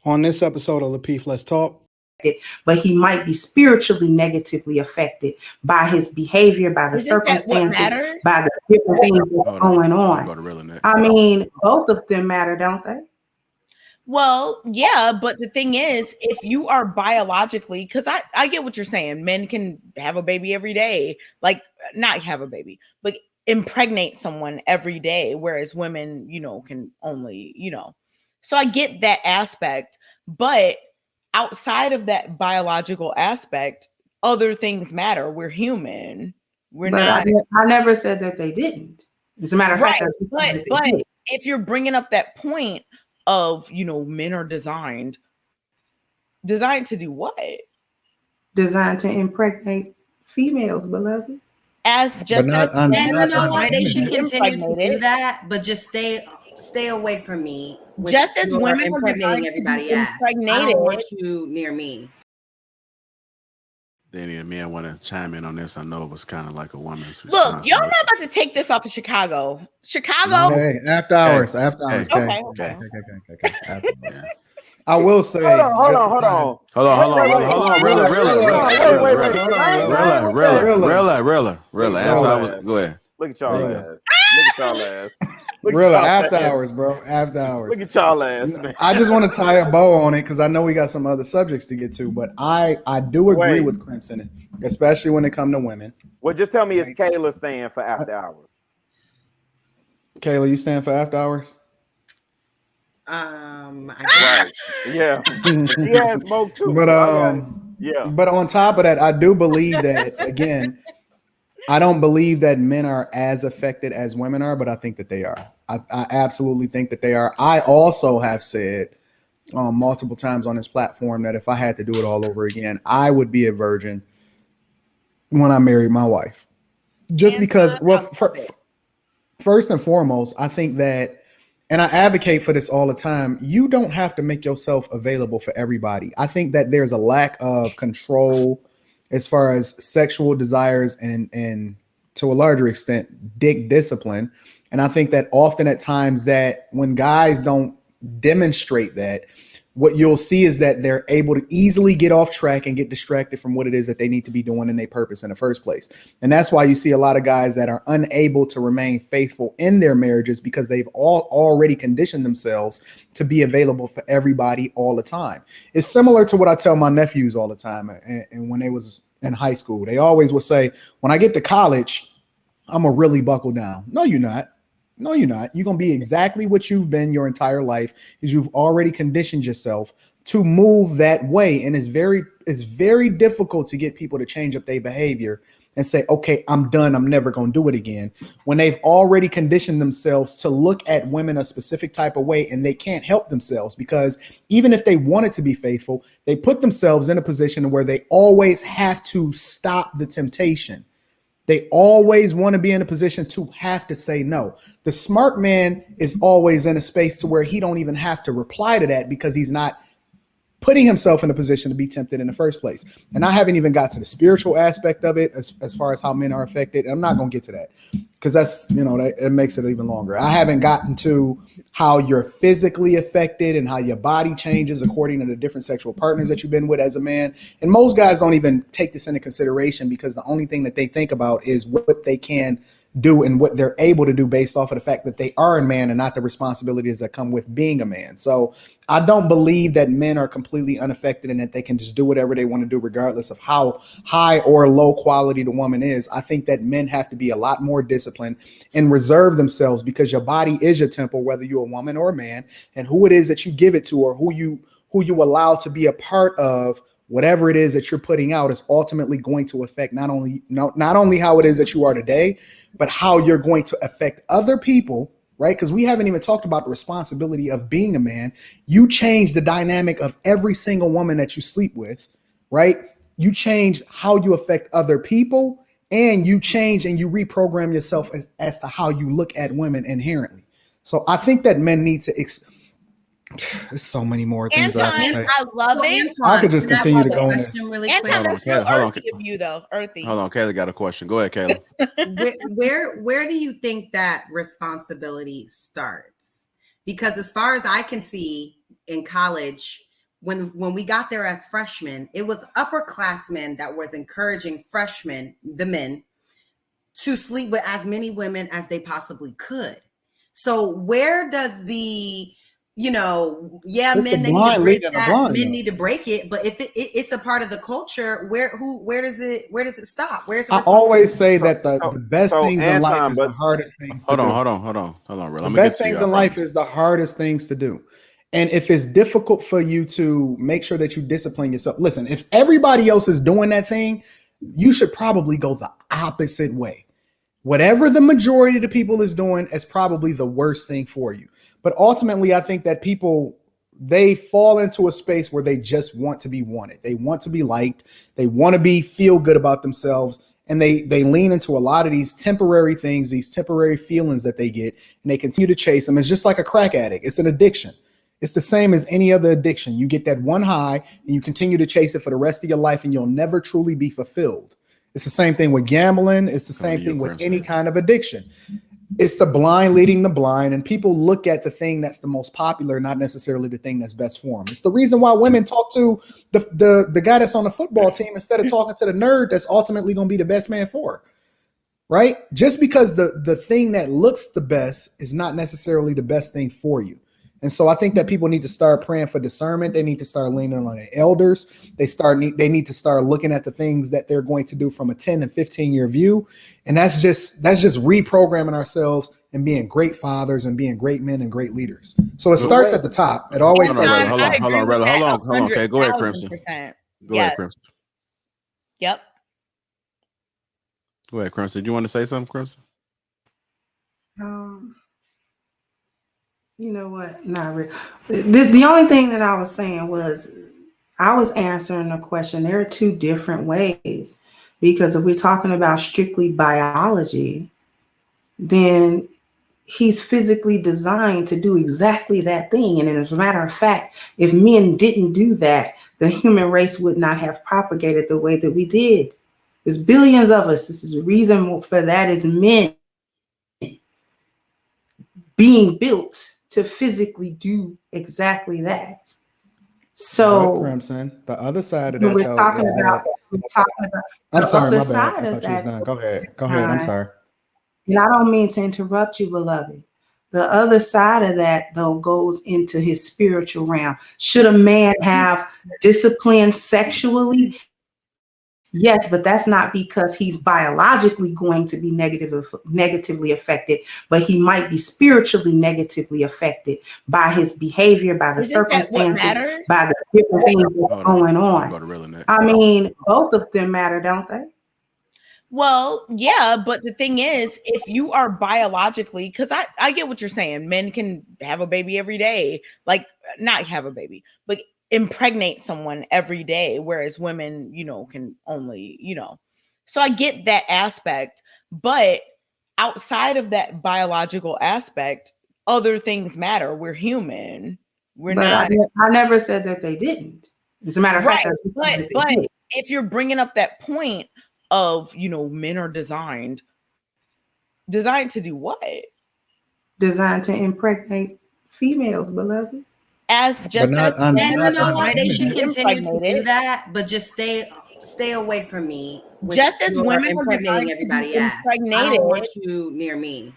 On this episode of Lapeef, Let's Talk. But he might be spiritually negatively affected by his behavior, by the circumstances, by the different things that's going on. I mean, both of them matter, don't they? Well, yeah, but the thing is, if you are biologically, because I get what you're saying, men can have a baby every day, like not have a baby, but impregnate someone every day, whereas women, can only, So I get that aspect, but outside of that biological aspect, other things matter. We're human. We're not. I never said that they didn't. As a matter of fact, but if you're bringing up that point of, men are designed to do what? Designed to impregnate females, beloved. As just as they should continue to do that, but just stay away from me. Just as women are impregnating everybody else. I don't want you near me. Any men want to chime in on this? I know it was kind of like a woman's response. Look, y'all not about to take this off of Chicago. Hey, after hours. Okay. I will say. Hold on. Go ahead. Look at y'all ass. After hours, bro. After hours. Look at y'all ass, man. I just want to tie a bow on it because I know we got some other subjects to get to, but I do agree with Crimson, especially when it comes to women. Well, just tell me, is Kayla staying for after hours? Kayla, you staying for after hours? Right. Yeah. She has smoke too. But But on top of that, I do believe that again. I don't believe that men are as affected as women are, but I think that they are. I absolutely think that they are. I also have said multiple times on this platform that if I had to do it all over again, I would be a virgin when I married my wife. Just because, first and foremost, I think that, and I advocate for this all the time, you don't have to make yourself available for everybody. I think that there's a lack of control as far as sexual desires and to a larger extent, dick discipline. And I think that often at times that when guys don't demonstrate that, what you'll see is that they're able to easily get off track and get distracted from what it is that they need to be doing in their purpose in the first place. And that's why you see a lot of guys that are unable to remain faithful in their marriages because they've already conditioned themselves to be available for everybody all the time. It's similar to what I tell my nephews all the time. And when they was in high school, they always would say, when I get to college, I'm going to really buckle down. No, you're not. No, you're not. You're going to be exactly what you've been your entire life, is you've already conditioned yourself to move that way. And it's very difficult to get people to change up their behavior and say, okay, I'm done. I'm never going to do it again. When they've already conditioned themselves to look at women a specific type of way and they can't help themselves, because even if they wanted to be faithful, they put themselves in a position where they always have to stop the temptation. They always want to be in a position to have to say no. The smart man is always in a space to where he don't even have to reply to that because he's not putting himself in a position to be tempted in the first place. And I haven't even got to the spiritual aspect of it as far as how men are affected. I'm not going to get to that because that's, it makes it even longer. I haven't gotten to how you're physically affected and how your body changes according to the different sexual partners that you've been with as a man. And most guys don't even take this into consideration because the only thing that they think about is what they can do and what they're able to do based off of the fact that they are a man and not the responsibilities that come with being a man. So I don't believe that men are completely unaffected and that they can just do whatever they want to do, regardless of how high or low quality the woman is. I think that men have to be a lot more disciplined and reserve themselves, because your body is your temple, whether you're a woman or a man, and who it is that you give it to or who you allow to be a part of whatever it is that you're putting out is ultimately going to affect not only how it is that you are today, but how you're going to affect other people, right? Because we haven't even talked about the responsibility of being a man. You change the dynamic of every single woman that you sleep with, right? You change how you affect other people, and you change and you reprogram yourself as to how you look at women inherently. So I think that men need to there's so many more things. Anton, I love it. I could just continue to go in this. Really Anton, that's real earthy of you, though. Earthy. Hold on, Kayla got a question. Go ahead, Kayla. Where do you think that responsibility starts? Because as far as I can see in college, when we got there as freshmen, it was upperclassmen that was encouraging freshmen, the men, to sleep with as many women as they possibly could. So where does the, men need to break it, but if it's a part of the culture, where does it stop? I always say that the best things in life is the hardest things to do. Hold on, bro. The best things in life is the hardest things to do. And if it's difficult for you to make sure that you discipline yourself, listen, if everybody else is doing that thing, you should probably go the opposite way. Whatever the majority of the people is doing is probably the worst thing for you. But ultimately, I think that people, they fall into a space where they just want to be wanted. They want to be liked. They want to feel good about themselves. And they lean into a lot of these temporary things, these temporary feelings that they get, and they continue to chase them. It's just like a crack addict. It's an addiction. It's the same as any other addiction. You get that one high and you continue to chase it for the rest of your life, and you'll never truly be fulfilled. It's the same thing with gambling. It's the same thing with any kind of addiction. It's the blind leading the blind, and people look at the thing that's the most popular, not necessarily the thing that's best for them. It's the reason why women talk to the guy that's on the football team instead of talking to the nerd that's ultimately going to be the best man for her, right? Just because the thing that looks the best is not necessarily the best thing for you. And so I think that people need to start praying for discernment. They need to start leaning on their elders. They need to start looking at the things that they're going to do from a 10 and 15 year view. And that's just reprogramming ourselves and being great fathers and being great men and great leaders. So it starts at the top. It always starts at the top. Hold on, brother. Hold on. Okay, go ahead, Crimson. Go ahead, Crimson. Yep. Go ahead, Crimson. Do you want to say something, Crimson? You know what? Not really. The only thing that I was saying was I was answering the question. There are two different ways, because if we're talking about strictly biology, then he's physically designed to do exactly that thing. And as a matter of fact, if men didn't do that, the human race would not have propagated the way that we did. There's billions of us. This is the reason for that is men being built to physically do exactly that. So, Crimson, the other side of that, we're talking about I'm sorry, my bad. Side I of thought you was that. done. Go ahead. I'm sorry. And I don't mean to interrupt you, beloved. The other side of that, though, goes into his spiritual realm. Should a man have discipline sexually? Yes, but that's not because he's biologically going to be negatively affected, but he might be spiritually negatively affected by his behavior, by the circumstances, by the different things that's going on. I mean, both of them matter, don't they? Well, yeah, but the thing is, if you are biologically, because I get what you're saying, men can have a baby every day, like not have a baby, but impregnate someone every day, whereas women, can only, so I get that aspect, but outside of that biological aspect, other things matter. We're human. I never said that they didn't. As a matter of fact, but if you're bringing up that point of, men are designed to do what? Designed to impregnate females, beloved. And you know what? They should continue to do that, but just stay away from me. Just as women are impregnating everybody else. I don't want you near me.